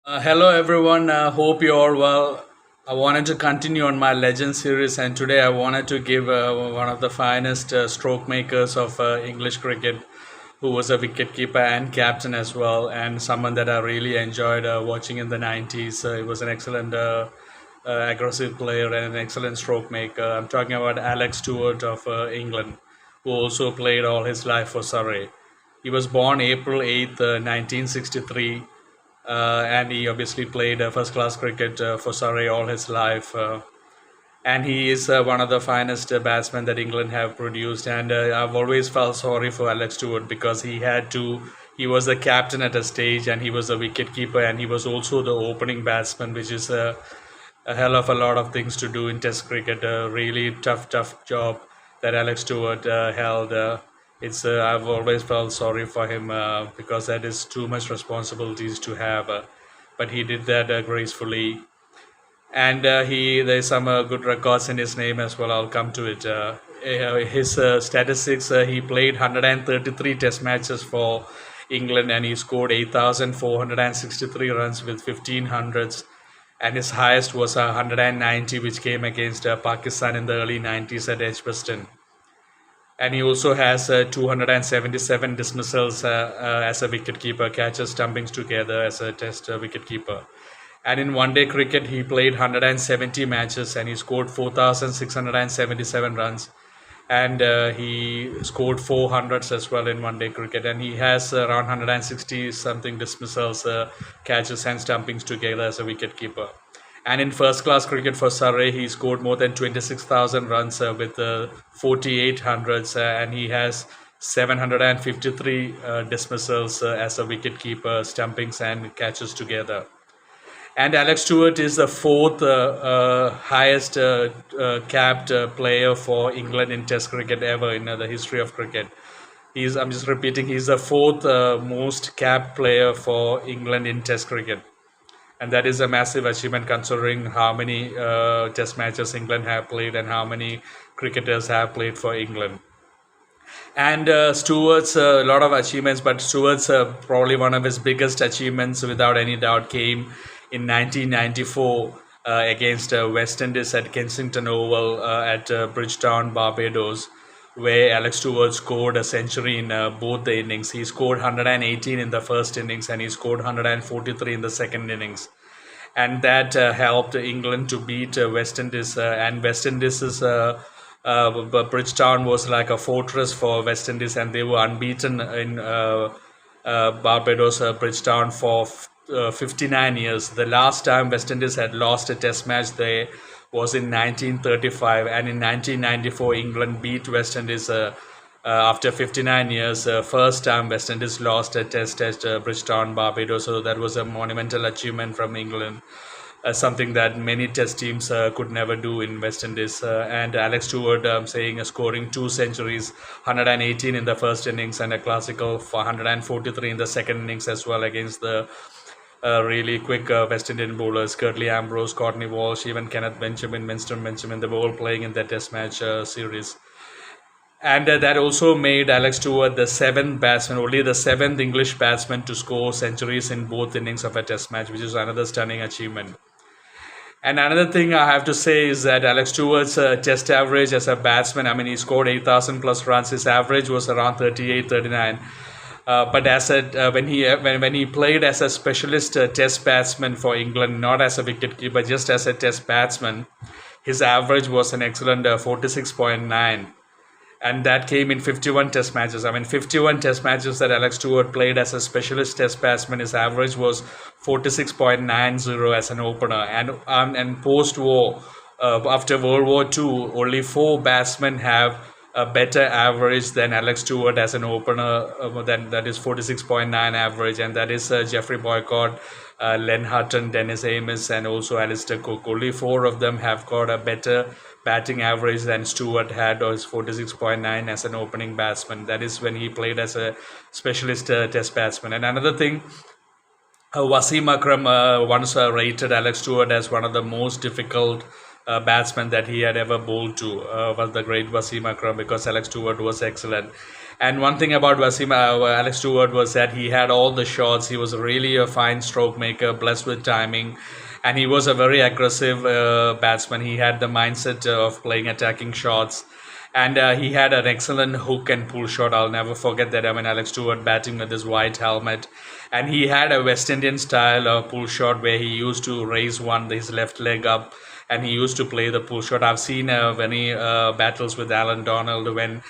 Hello everyone, hope you're all well. I wanted to continue on my legend series, and today I wanted to give one of the finest stroke makers of English cricket, who was a wicket keeper and captain as well, and someone that I really enjoyed watching in the 90s. He was an excellent aggressive player and an excellent stroke maker. I'm talking about Alec Stewart of England, who also played all his life for Surrey. He was born April 8th, 1963, and he obviously played first class cricket for Surrey all his life. And he is one of the finest batsmen that England have produced. And I've always felt sorry for Alex Stewart because he was the captain at a stage, and he was a wicket keeper, and he was also the opening batsman, which is a hell of a lot of things to do in Test cricket. A really tough job that Alex Stewart held. It's I've always felt sorry for him because that is too much responsibilities to have. But he did that gracefully, and he there's some good records in his name as well. I'll come to it. His statistics: he played 133 Test matches for England, and he scored 8,463 runs with 15 hundreds, and his highest was 190, which came against Pakistan in the early 90s at Edgbaston. And he also has 277 dismissals as a wicketkeeper, catches, stumpings together as a Test wicketkeeper. And in one day cricket, he played 170 matches and he scored 4,677 runs. And he scored 400s as well in one day cricket. And he has around 160 something dismissals, catches, and stumpings together as a wicketkeeper. And in first class cricket for Surrey, he scored more than 26,000 runs with 48 hundreds, and he has 753 dismissals as a wicketkeeper, stumpings, and catches together. And Alex Stewart is the fourth highest capped player for England in Test cricket ever in the history of cricket. I'm just repeating, he's the fourth most capped player for England in Test cricket. And that is a massive achievement considering how many Test matches England have played and how many cricketers have played for England. And Stewart's a lot of achievements, but Stewart's probably one of his biggest achievements, without any doubt, came in 1994 against West Indies at Kensington Oval at Bridgetown, Barbados, where Alex Stewart scored a century in both the innings. He scored 118 in the first innings and he scored 143 in the second innings. And that helped England to beat West Indies. And West Indies is Bridgetown was like a fortress for West Indies, and they were unbeaten in Barbados, Bridgetown for 59 years. The last time West Indies had lost a Test match there was in 1935, and in 1994 England beat West Indies after 59 years. First time West Indies lost a Test at Bridgetown, Barbados. So that was a monumental achievement from England, something that many Test teams could never do in West Indies. And Alex Stewart, scoring two centuries, 118 in the first innings and a classical for 143 in the second innings as well against the really quick West Indian bowlers: Curtly Ambrose, Courtney Walsh, even Kenneth Benjamin, Winston Benjamin. They were all playing in that Test match series. And that also made Alex Stewart the seventh batsman, only the seventh English batsman to score centuries in both innings of a Test match, which is another stunning achievement. And another thing I have to say is that Alex Stewart's Test average as a batsman, I mean, he scored 8,000 plus runs. His average was around 38, 39. But as when he played as a specialist Test batsman for England, not as a wicketkeeper, just as a Test batsman, his average was an excellent 46.9. And that came in 51 Test matches. I mean, 51 Test matches that Alex Stewart played as a specialist Test batsman. His average was 46.90 as an opener. And post-war, after World War II, only four batsmen have a better average than Alex Stewart as an opener. That is 46.9 average, and that is Geoffrey Boycott, Len Hutton, Dennis Amiss, and also Alistair Cook. Only four of them have got a better batting average than Stewart had, or his 46.9 as an opening batsman. That is when he played as a specialist Test batsman. And another thing, Wasim Akram once rated Alex Stewart as one of the most difficult batsmen that he had ever bowled to, was the great Wasim Akram, because Alex Stewart was excellent. And one thing about Alex Stewart was that he had all the shots. He was really a fine stroke maker, blessed with timing, and he was a very aggressive batsman. He had the mindset of playing attacking shots, and he had an excellent hook and pull shot. I'll never forget that. I mean, Alex Stewart batting with his white helmet, and he had a West Indian style pull shot where he used to raise his left leg up, and he used to play the pull shot. I've seen many battles with Alan Donald when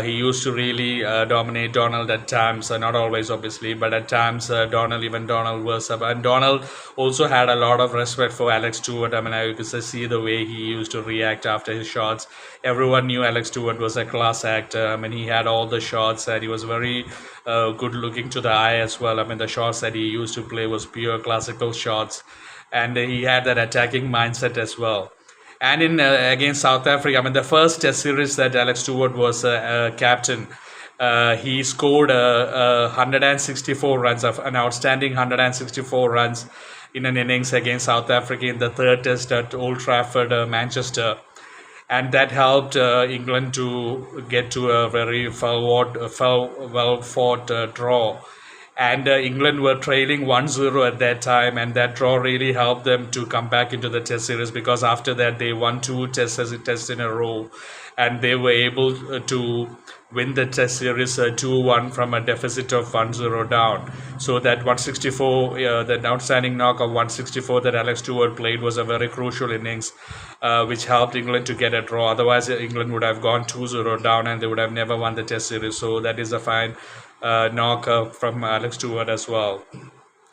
he used to really dominate Donald at times, not always obviously, but at times Donald was up. And Donald also had a lot of respect for Alex Stewart. I mean, I could see the way he used to react after his shots. Everyone knew Alex Stewart was a class actor. I mean, he had all the shots and he was very good looking to the eye as well. I mean, the shots that he used to play was pure classical shots, and he had that attacking mindset as well. And in against South Africa, I mean, the first Test series that Alex Stewart was captain, he scored 164 runs, of an outstanding 164 runs in an innings against South Africa in the third Test at Old Trafford, Manchester, and that helped England to get to a very well fought draw. And England were trailing 1-0 at that time, and that draw really helped them to come back into the Test series, because after that they won two tests in a row, and they were able to win the Test series 2-1 from a deficit of 1-0 down. So that 164, that outstanding knock of 164 that Alex Stewart played was a very crucial innings, which helped England to get a draw. Otherwise, England would have gone 2-0 down and they would have never won the Test series. So that is a fine knock from Alex Stewart as well.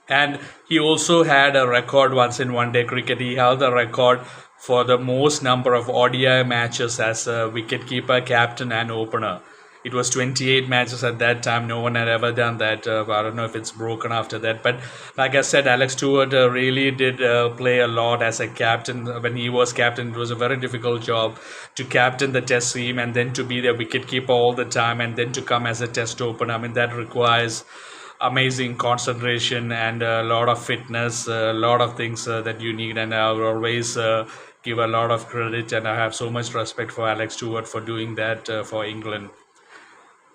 And he also had a record once in one day cricket. He held the record for the most number of ODI matches as a wicketkeeper, captain, and opener. It was 28 matches at that time. No one had ever done that. I don't know if it's broken after that. But like I said, Alex Stewart really did play a lot as a captain. When he was captain, it was a very difficult job to captain the Test team and then to be the wicketkeeper all the time and then to come as a Test opener. I mean, that requires amazing concentration and a lot of fitness, a lot of things that you need. And I will always give a lot of credit, and I have so much respect for Alex Stewart for doing that for England.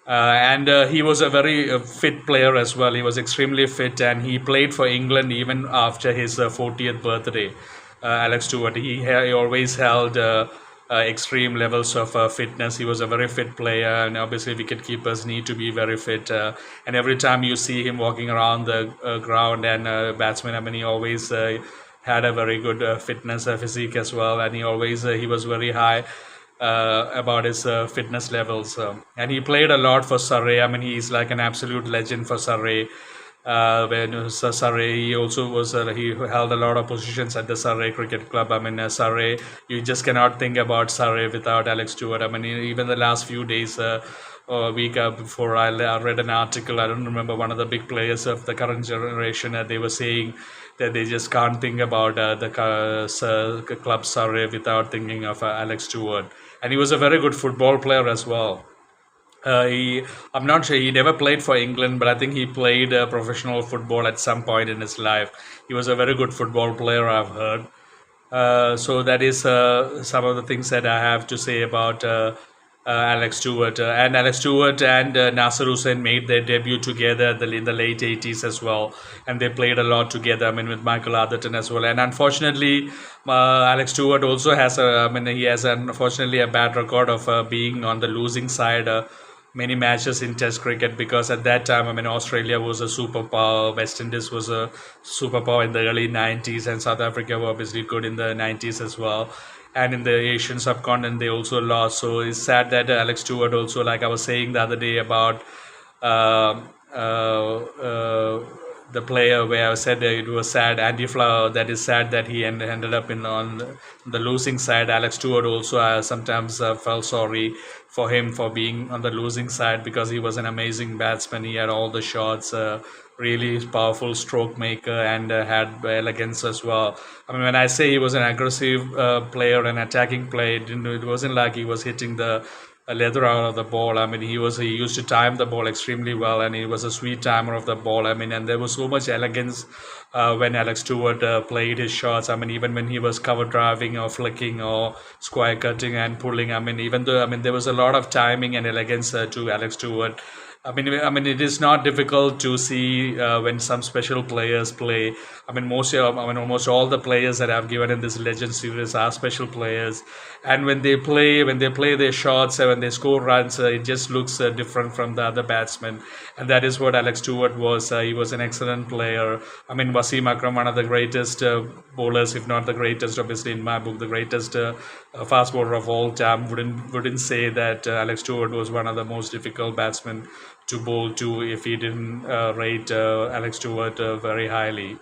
And he was a very fit player as well. He was extremely fit, and he played for England even after his 40th birthday. Alex Stewart, he always held extreme levels of fitness. He was a very fit player, and obviously wicket keepers need to be very fit. And every time you see him walking around the ground and batsman, I mean, he always had a very good fitness physique as well, and he was very high about his fitness levels. And he played a lot for Surrey. I mean, he's like an absolute legend for Surrey. When Surrey, he also was he held a lot of positions at the Surrey Cricket Club. I mean, Surrey, you just cannot think about Surrey without Alex Stewart. I mean, even the last few days, a week before, I read an article. I don't remember, one of the big players of the current generation. They were saying that they just can't think about the club Surrey without thinking of Alex Stewart. And he was a very good football player as well. I'm not sure, he never played for England, but I think he played professional football at some point in his life. He was a very good football player, I've heard. So that is some of the things that I have to say about Alex Stewart. And Alex Stewart and Nasser Hussain made their debut together in the late 80s as well. And they played a lot together, I mean, with Michael Atherton as well. And unfortunately, Alex Stewart also has he has unfortunately a bad record of being on the losing side many matches in Test cricket, because at that time, I mean, Australia was a superpower, West Indies was a superpower in the early 90s, and South Africa were obviously good in the 90s as well. And in the Asian subcontinent, they also lost. So it's sad that Alex Stewart also, like I was saying the other day about the player, where I said it was sad, Andy Flower, that is sad that he ended up on the losing side. Alex Stewart also sometimes felt sorry for him for being on the losing side, because he was an amazing batsman. He had all the shots, really powerful stroke maker, and had elegance as well. I mean, when I say he was an aggressive player, an attacking player, it wasn't like he was hitting the leather out of the ball. I mean, he used to time the ball extremely well, and he was a sweet timer of the ball. I mean, and there was so much elegance when Alex Stewart played his shots. I mean, even when he was cover driving or flicking or square cutting and pulling. I mean, even though, I mean, there was a lot of timing and elegance to Alex Stewart. It is not difficult to see when some special players play. Almost all the players that I've given in this Legend series are special players, and when they play their shots, when they score runs, it just looks different from the other batsmen, and that is what Alex Stewart was. He was an excellent player. I mean, Wasim Akram, one of the greatest bowlers, if not the greatest, obviously in my book, the greatest fast bowler of all time. Wouldn't say that Alex Stewart was one of the most difficult batsmen to bowl to if he didn't rate Alex Stewart very highly.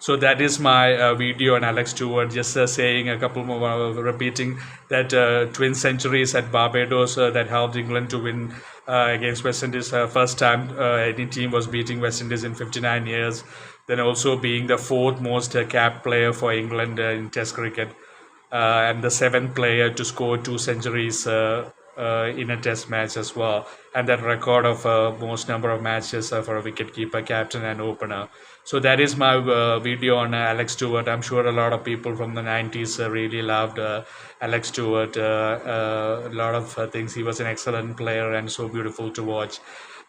So that is my video on Alex Stewart, just saying a couple more, repeating that twin centuries at Barbados that helped England to win against West Indies. First time any team was beating West Indies in 59 years. Then also being the fourth most capped player for England in Test cricket, and the seventh player to score two centuries in a test match as well, and that record of most number of matches for a wicketkeeper, captain, and opener. So that is my video on Alex Stewart. I'm sure a lot of people from the 90s really loved Alex Stewart. A lot of things. He was an excellent player and so beautiful to watch.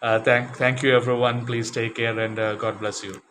Thank you, everyone. Please take care, and God bless you.